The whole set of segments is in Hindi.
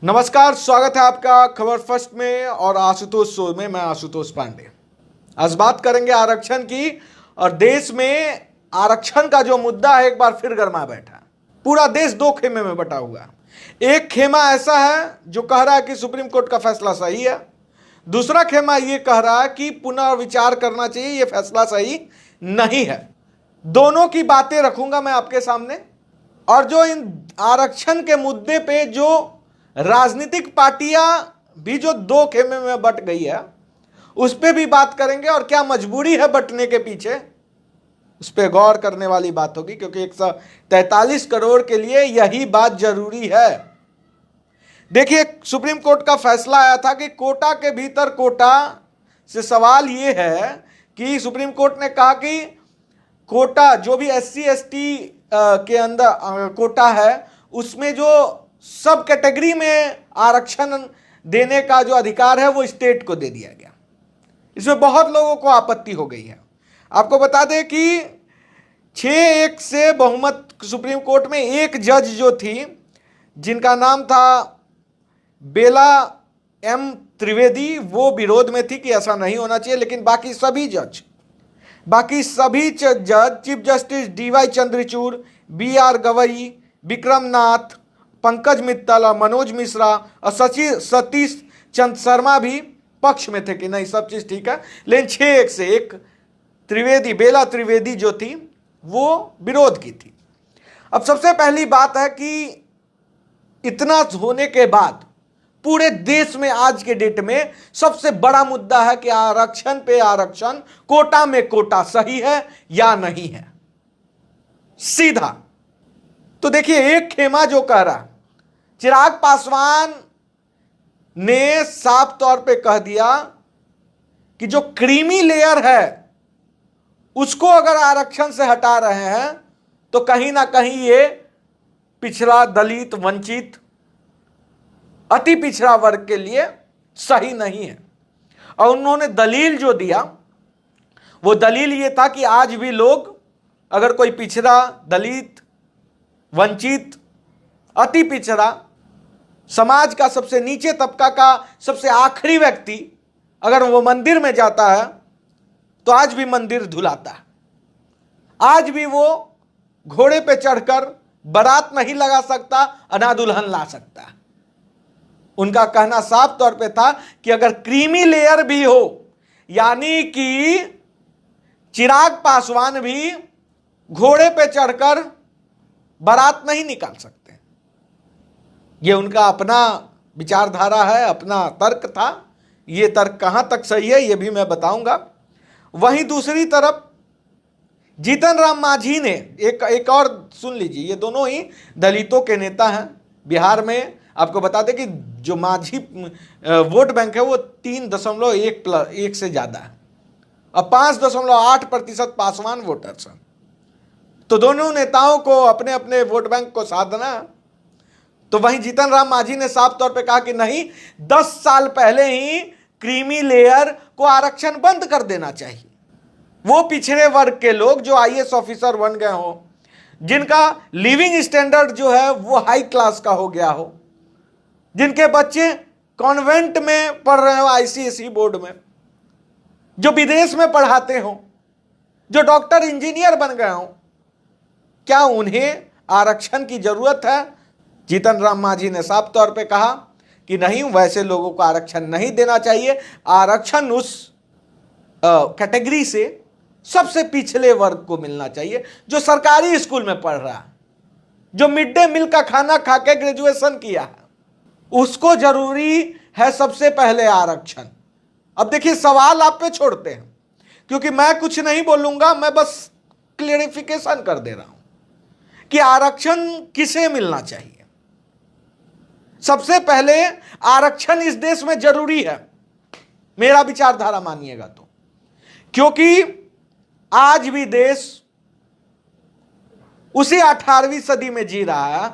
नमस्कार, स्वागत है आपका खबर फर्स्ट में और आशुतोष शो में। मैं आशुतोष पांडे। आज बात करेंगे आरक्षण की। और देश में आरक्षण का जो मुद्दा है एक बार फिर गर्मा बैठा है। पूरा देश दो खेमे में बटा हुआ है। एक खेमा ऐसा है जो कह रहा है कि सुप्रीम कोर्ट का फैसला सही है। दूसरा खेमा ये कह रहा है कि पुनर्विचार करना चाहिए, ये फैसला सही नहीं है। दोनों की बातें रखूंगा मैं आपके सामने। और जो इन आरक्षण के मुद्दे पे जो राजनीतिक पार्टियां भी जो दो खेमे में बट गई है उस पर भी बात करेंगे। और क्या मजबूरी है बटने के पीछे, उस पर गौर करने वाली बात होगी, क्योंकि 143 करोड़ के लिए यही बात जरूरी है। देखिए, सुप्रीम कोर्ट का फैसला आया था कि कोटा के भीतर कोटा से सवाल यह है कि सुप्रीम कोर्ट ने कहा कि कोटा जो भी SC ST के अंदर कोटा है उसमें जो सब कैटेगरी में आरक्षण देने का जो अधिकार है वो स्टेट को दे दिया गया। इसमें बहुत लोगों को आपत्ति हो गई है। आपको बता दें कि 6-1 से बहुमत सुप्रीम कोर्ट में एक जज जो थी जिनका नाम था बेला M त्रिवेदी, वो विरोध में थी कि ऐसा नहीं होना चाहिए। लेकिन बाकी सभी जज chief justice DY Chandrachud, BR Gavai, Vikram Nath, Pankaj Mittal और मनोज मिश्रा और सतीश चंद्र शर्मा भी पक्ष में थे कि नहीं सब चीज ठीक है। लेकिन 6-1 से एक बेला त्रिवेदी जो थी वो विरोध की थी। अब सबसे पहली बात है कि इतना होने के बाद पूरे देश में आज के डेट में सबसे बड़ा मुद्दा है कि आरक्षण पे आरक्षण, कोटा में कोटा सही है या नहीं है। सीधा तो देखिए, एक खेमा जो कह रहा, चिराग पासवान ने साफ तौर पे कह दिया कि जो क्रीमी लेयर है उसको अगर आरक्षण से हटा रहे हैं तो कहीं ना कहीं ये पिछड़ा, दलित, वंचित, अति पिछड़ा वर्ग के लिए सही नहीं है। और उन्होंने दलील जो दिया वो दलील ये था कि आज भी लोग, अगर कोई पिछड़ा, दलित, वंचित, अति पिछड़ा, समाज का सबसे नीचे तबका का सबसे आखिरी व्यक्ति अगर वो मंदिर में जाता है तो आज भी मंदिर धुलाता है। आज भी वो घोड़े पे चढ़कर बारात नहीं लगा सकता, ना दुल्हन ला सकता। उनका कहना साफ तौर पे था कि अगर क्रीमी लेयर भी हो, यानी कि चिराग पासवान भी घोड़े पे चढ़कर बारात नहीं निकाल सकते। ये उनका अपना विचारधारा है, अपना तर्क था। ये तर्क कहां तक सही है ये भी मैं बताऊंगा। वहीं दूसरी तरफ जीतन राम मांझी ने एक और सुन लीजिए, ये दोनों ही दलितों के नेता हैं बिहार में। आपको बता दें कि जो मांझी वोट बैंक है वो 3.1 से ज्यादा है और 5.8% पासवान वोटर्स हैं। तो दोनों नेताओं को अपने अपने वोट बैंक को साधना। तो वहीं जीतन राम मांझी ने साफ तौर पे कहा कि नहीं, 10 साल पहले ही क्रीमी लेयर को आरक्षण बंद कर देना चाहिए। वो पिछड़े वर्ग के लोग जो IAS ऑफिसर बन गए हो, जिनका लिविंग स्टैंडर्ड जो है वो हाई क्लास का हो गया हो, जिनके बच्चे कॉन्वेंट में पढ़ रहे हो, ICSE बोर्ड में, जो विदेश में पढ़ाते हो, जो डॉक्टर इंजीनियर बन गए हो, क्या उन्हें आरक्षण की जरूरत है? जीतन राम मांझी ने साफ तौर पे कहा कि नहीं, वैसे लोगों को आरक्षण नहीं देना चाहिए। आरक्षण उस कैटेगरी से सबसे पिछले वर्ग को मिलना चाहिए जो सरकारी स्कूल में पढ़ रहा है, जो मिड डे मील का खाना खा के ग्रेजुएशन किया है, उसको जरूरी है सबसे पहले आरक्षण। अब देखिए, सवाल आप पे छोड़ते हैं क्योंकि मैं कुछ नहीं बोलूंगा, मैं बस क्लियरिफिकेशन कर दे रहा हूं कि आरक्षण किसे मिलना चाहिए। सबसे पहले आरक्षण इस देश में जरूरी है, मेरा विचारधारा मानिएगा तो, क्योंकि आज भी देश उसी 18वीं सदी में जी रहा है।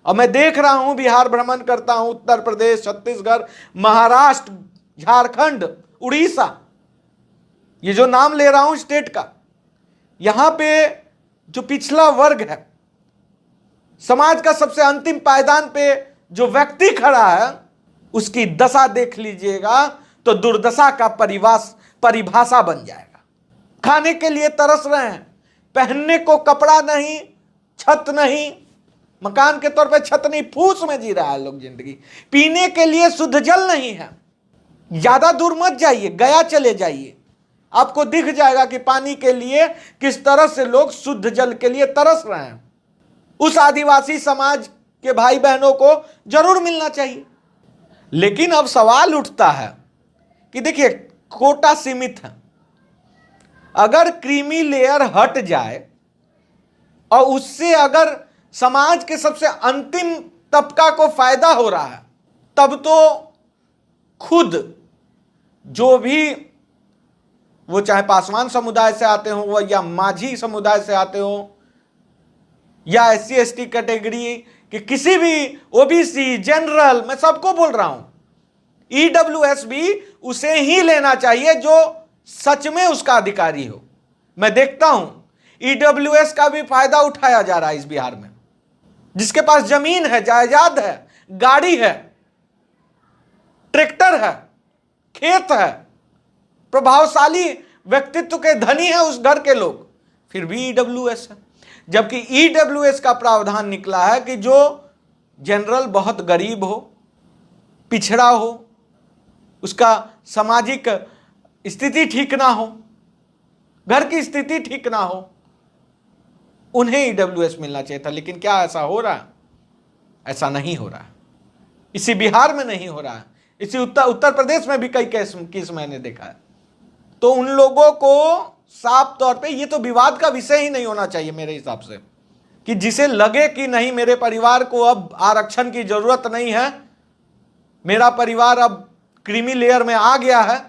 और मैं देख रहा हूं, बिहार भ्रमण करता हूं, उत्तर प्रदेश, छत्तीसगढ़, महाराष्ट्र, झारखंड, उड़ीसा, ये जो नाम ले रहा हूं स्टेट का, यहां पे जो पिछला वर्ग है, समाज का सबसे अंतिम पायदान पे जो व्यक्ति खड़ा है उसकी दशा देख लीजिएगा तो दुर्दशा का परिभाषा बन जाएगा। खाने के लिए तरस रहे हैं, पहनने को कपड़ा नहीं, छत नहीं, मकान के तौर पे छत नहीं, फूस में जी रहा है लोग जिंदगी। पीने के लिए शुद्ध जल नहीं है। ज्यादा दूर मत जाइए, गया चले जाइए, आपको दिख जाएगा कि पानी के लिए किस तरह से लोग शुद्ध जल के लिए तरस रहे हैं। उस आदिवासी समाज के भाई बहनों को जरूर मिलना चाहिए। लेकिन अब सवाल उठता है कि देखिए, कोटा सीमित है। अगर क्रीमी लेयर हट जाए और उससे अगर समाज के सबसे अंतिम तबका को फायदा हो रहा है, तब तो खुद जो भी, वो चाहे पासवान समुदाय से आते हो, वो या माझी समुदाय से आते हो, या SC ST कैटेगरी कि किसी भी ओबीसी, जनरल, मैं सबको बोल रहा हूं, EWS भी उसे ही लेना चाहिए जो सच में उसका अधिकारी हो। मैं देखता हूं EWS का भी फायदा उठाया जा रहा है इस बिहार में। जिसके पास जमीन है, जायदाद है, गाड़ी है, ट्रैक्टर है, खेत है, प्रभावशाली व्यक्तित्व के धनी है उस घर के लोग, फिर भी EWS है। जबकि EWS का प्रावधान निकला है कि जो जनरल बहुत गरीब हो, पिछड़ा हो, उसका सामाजिक स्थिति ठीक ना हो, घर की स्थिति ठीक ना हो, उन्हें EWS मिलना चाहिए था। लेकिन क्या ऐसा हो रहा है? ऐसा नहीं हो रहा है। इसी बिहार में नहीं हो रहा है, इसी उत्तर प्रदेश में भी कई केस मैंने देखा है। तो उन लोगों को साफ तौर पे, ये तो विवाद का विषय ही नहीं होना चाहिए मेरे हिसाब से, कि जिसे लगे कि नहीं मेरे परिवार को अब आरक्षण की जरूरत नहीं है, मेरा परिवार अब क्रीमी लेयर में आ गया है,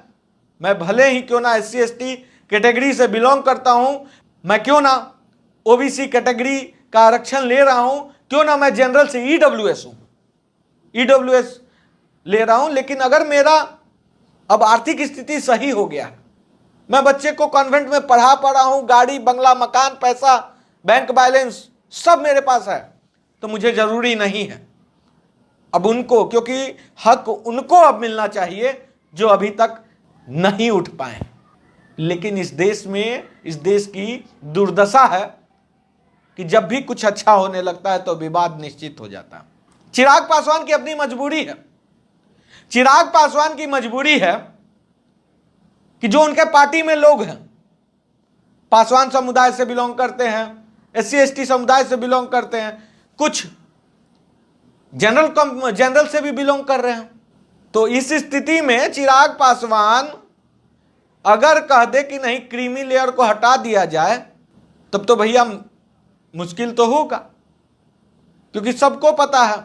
मैं भले ही क्यों ना SC ST कैटेगरी से बिलोंग करता हूं, मैं क्यों ना OBC कैटेगरी का आरक्षण ले रहा हूं, क्यों ना मैं जनरल से EWS हूं, EWS ले रहा हूं, लेकिन अगर मेरा अब आर्थिक स्थिति सही हो गया, मैं बच्चे को कॉन्वेंट में पढ़ा रहा हूं, गाड़ी बंगला मकान पैसा बैंक बैलेंस सब मेरे पास है, तो मुझे जरूरी नहीं है अब उनको, क्योंकि हक उनको अब मिलना चाहिए जो अभी तक नहीं उठ पाए। लेकिन इस देश में, इस देश की दुर्दशा है कि जब भी कुछ अच्छा होने लगता है तो विवाद निश्चित हो जाता है। चिराग पासवान की अपनी मजबूरी है। चिराग पासवान की मजबूरी है कि जो उनके पार्टी में लोग हैं, पासवान समुदाय से बिलोंग करते हैं, SC ST समुदाय से बिलोंग करते हैं, कुछ जनरल से भी बिलोंग कर रहे हैं। तो इस स्थिति में चिराग पासवान अगर कह दे कि नहीं क्रीमी लेयर को हटा दिया जाए, तब तो भैया मुश्किल तो होगा, क्योंकि सबको पता है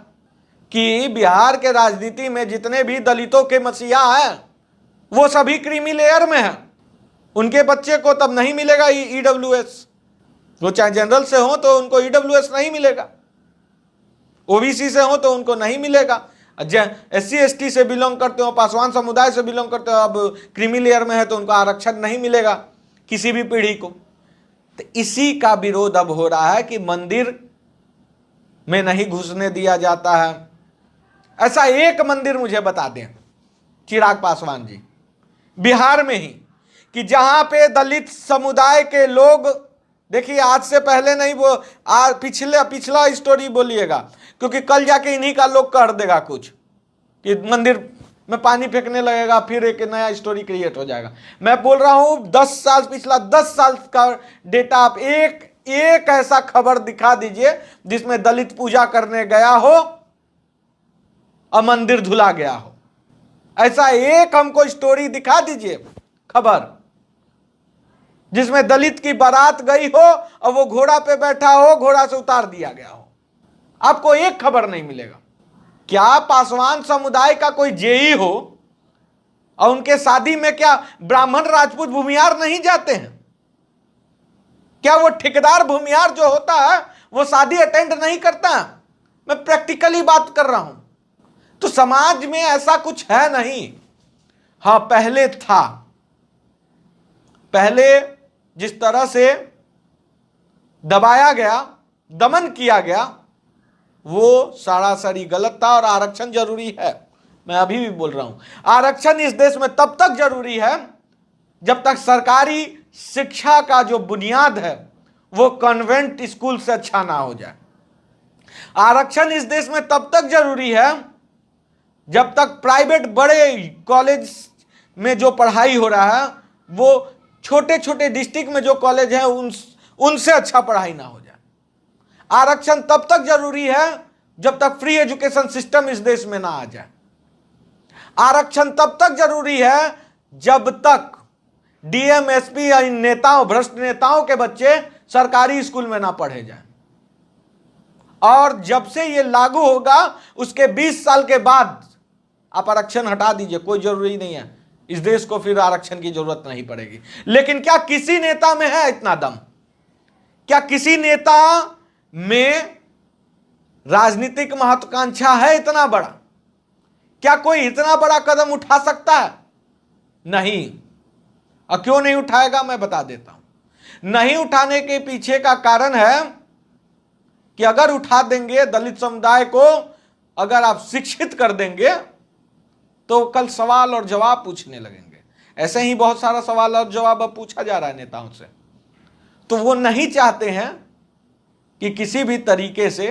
कि बिहार के राजनीति में जितने भी दलितों के मसीहा हैं वो सभी क्रीमी लेयर में हैं। उनके बच्चे को तब नहीं मिलेगा EWS, वो चाहे जनरल से हो तो उनको EWS नहीं मिलेगा, OBC से हो तो उनको नहीं मिलेगा, SC ST से बिलोंग करते हो, पासवान समुदाय से बिलोंग करते हो, अब क्रीमी लेयर में है तो उनको आरक्षण नहीं मिलेगा किसी भी पीढ़ी को। तो इसी का विरोध अब हो रहा है कि मंदिर में नहीं घुसने दिया जाता है। ऐसा एक मंदिर मुझे बता दें चिराग पासवान जी, बिहार में ही, कि जहां पे दलित समुदाय के लोग, देखिए आज से पहले नहीं, वो पिछला स्टोरी बोलिएगा, क्योंकि कल जाके इन्हीं का लोग कर देगा कुछ कि मंदिर में पानी फेंकने लगेगा, फिर एक नया स्टोरी क्रिएट हो जाएगा। मैं बोल रहा हूं 10 साल, पिछला 10 साल का डेटा आप एक ऐसा खबर दिखा दीजिए जिसमें दलित पूजा करने गया हो और मंदिर धुला गया हो। ऐसा एक हमको स्टोरी दिखा दीजिए, खबर, जिसमें दलित की बारात गई हो और वो घोड़ा पे बैठा हो, घोड़ा से उतार दिया गया हो। आपको एक खबर नहीं मिलेगा। क्या पासवान समुदाय का कोई जेई हो और उनके शादी में क्या ब्राह्मण राजपूत भूमियार नहीं जाते हैं? क्या वो ठेकेदार भूमियार जो होता है वो शादी अटेंड नहीं करता? मैं प्रैक्टिकली बात कर रहा हूं। तो समाज में ऐसा कुछ है नहीं। हां, पहले था, पहले जिस तरह से दबाया गया, दमन किया गया, वो सरासरी गलत था और आरक्षण जरूरी है। मैं अभी भी बोल रहा हूं, आरक्षण इस देश में तब तक जरूरी है जब तक सरकारी शिक्षा का जो बुनियाद है वो कॉन्वेंट स्कूल से अच्छा ना हो जाए। आरक्षण इस देश में तब तक जरूरी है जब तक प्राइवेट बड़े कॉलेज में जो पढ़ाई हो रहा है वो छोटे छोटे डिस्ट्रिक्ट में जो कॉलेज है उनसे अच्छा पढ़ाई ना हो जाए। आरक्षण तब तक जरूरी है जब तक फ्री एजुकेशन सिस्टम इस देश में ना आ जाए। आरक्षण तब तक जरूरी है जब तक डीएम एसपी या इन नेताओं, भ्रष्ट नेताओं के बच्चे सरकारी स्कूल में ना पढ़े जाएं। और जब से ये लागू होगा उसके 20 साल के बाद आप आरक्षण हटा दीजिए, कोई जरूरी नहीं है, इस देश को फिर आरक्षण की जरूरत नहीं पड़ेगी। लेकिन क्या किसी नेता में है इतना दम? क्या किसी नेता में राजनीतिक महत्वाकांक्षा है इतना बड़ा? क्या कोई इतना बड़ा कदम उठा सकता है? नहीं। और क्यों नहीं उठाएगा मैं बता देता हूं। नहीं उठाने के पीछे का कारण है कि अगर उठा देंगे दलित समुदाय को, अगर आप शिक्षित कर देंगे तो कल सवाल और जवाब पूछने लगेंगे। ऐसे ही बहुत सारा सवाल और जवाब अब पूछा जा रहा है नेताओं से। तो वो नहीं चाहते हैं कि किसी भी तरीके से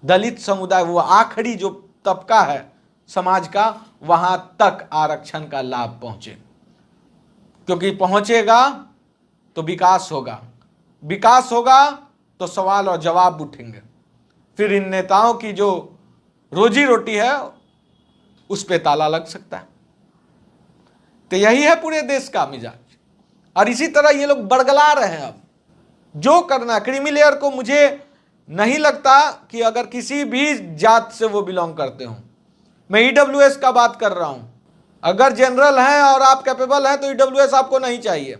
दलित समुदाय, वो आखिरी जो तबका है समाज का, वहां तक आरक्षण का लाभ पहुंचे। क्योंकि पहुंचेगा तो विकास होगा, विकास होगा तो सवाल और जवाब उठेंगे, फिर इन नेताओं की जो रोजी रोटी है उस पे ताला लग सकता है। तो यही है पूरे देश का मिजाज। और इसी तरह ये लोग बरगला रहे हैं। अब जो करना, क्रीमी लेयर को मुझे नहीं लगता कि अगर किसी भी जात से वो बिलोंग करते हो, मैं ईडब्ल्यूएस का बात कर रहा हूं, अगर जनरल हैं और आप कैपेबल हैं तो ईडब्ल्यूएस आपको नहीं चाहिए।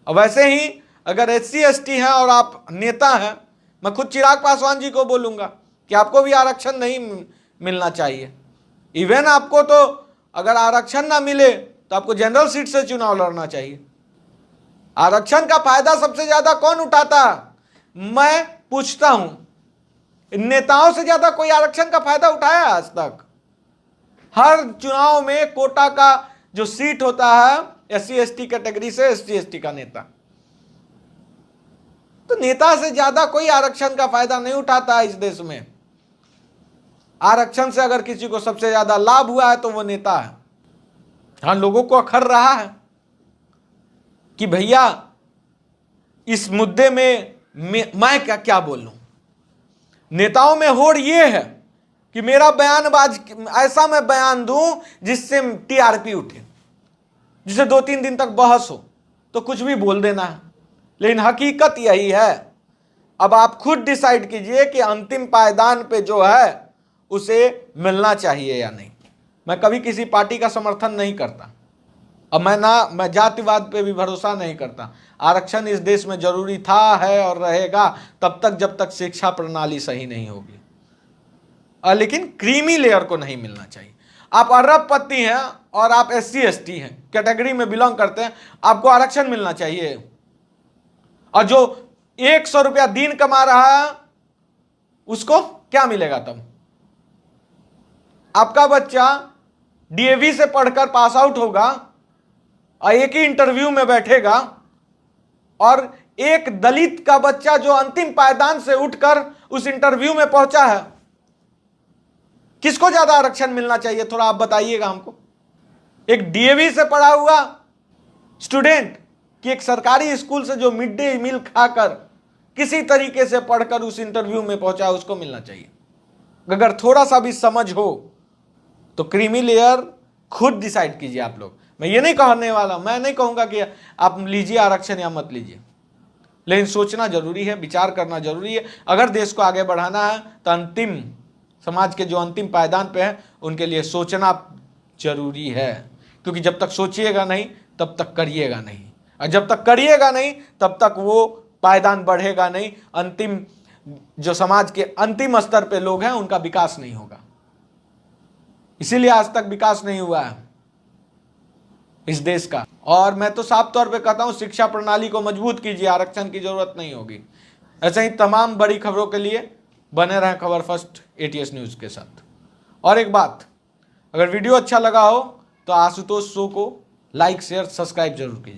और वैसे ही अगर एससी एसटी हैं और आप नेता हैं, मैं खुद चिराग पासवान जी को बोलूंगा कि आपको भी आरक्षण नहीं मिलना चाहिए। इवन आपको तो अगर आरक्षण ना मिले तो आपको जनरल सीट से चुनाव लड़ना चाहिए। आरक्षण का फायदा सबसे ज्यादा कौन उठाता? मैं पूछता हूं, नेताओं से ज्यादा कोई आरक्षण का फायदा उठाया आज तक? हर चुनाव में कोटा का जो सीट होता है एससी एसटी कैटेगरी से, एससी एसटी का नेता, तो नेता से ज्यादा कोई आरक्षण का फायदा नहीं उठाता है इस देश में। आरक्षण से अगर किसी को सबसे ज्यादा लाभ हुआ है तो वो नेता है। हाँ, लोगों को अखर रहा है कि भैया इस मुद्दे में मैं क्या बोलूं। नेताओं में होड़ ये है कि मेरा बयानबाज, ऐसा मैं बयान दूं जिससे टीआरपी उठे, जिसे 2-3 दिन तक बहस हो, तो कुछ भी बोल देना है। लेकिन हकीकत यही है। अब आप खुद डिसाइड कीजिए कि अंतिम पायदान पे जो है उसे मिलना चाहिए या नहीं। मैं कभी किसी पार्टी का समर्थन नहीं करता। अब मैं जातिवाद पे भी भरोसा नहीं करता। आरक्षण इस देश में जरूरी था, है और रहेगा तब तक जब तक शिक्षा प्रणाली सही नहीं होगी। लेकिन क्रीमी लेयर को नहीं मिलना चाहिए। आप अरबपति हैं और आप एससी एसटी हैं, कैटेगरी में बिलोंग करते हैं, आपको आरक्षण मिलना चाहिए। और जो 100 रुपया दिन कमा रहा है उसको क्या मिलेगा? तब आपका बच्चा डीएवी से पढ़कर पास आउट होगा और एक ही इंटरव्यू में बैठेगा, और एक दलित का बच्चा जो अंतिम पायदान से उठकर उस इंटरव्यू में पहुंचा है, किसको ज्यादा आरक्षण मिलना चाहिए? थोड़ा आप बताइएगा हमको। एक डीएवी से पढ़ा हुआ स्टूडेंट कि एक सरकारी स्कूल से जो मिड डे मील खाकर किसी तरीके से पढ़कर उस इंटरव्यू में पहुंचा, उसको मिलना चाहिए। अगर थोड़ा सा भी समझ हो तो क्रीमी लेयर खुद डिसाइड कीजिए आप लोग। मैं ये नहीं कहने वाला, मैं नहीं कहूंगा कि आप लीजिए आरक्षण या मत लीजिए, लेकिन सोचना जरूरी है, विचार करना जरूरी है। अगर देश को आगे बढ़ाना है तो अंतिम समाज के जो अंतिम पायदान पे हैं उनके लिए सोचना जरूरी है। क्योंकि जब तक सोचिएगा नहीं तब तक करिएगा नहीं, और जब तक करिएगा नहीं तब तक वो पायदान बढ़ेगा नहीं। अंतिम जो समाज के अंतिम स्तर पे लोग हैं उनका विकास नहीं होगा। इसीलिए आज तक विकास नहीं हुआ है इस देश का। और मैं तो साफ तौर पे कहता हूं, शिक्षा प्रणाली को मजबूत कीजिए, आरक्षण की जरूरत नहीं होगी। ऐसे ही तमाम बड़ी खबरों के लिए बने रहें खबर फर्स्ट ATS न्यूज़ के साथ। और एक बात, अगर वीडियो अच्छा लगा हो तो आशुतोष शो को लाइक शेयर सब्सक्राइब जरूर कीजिए।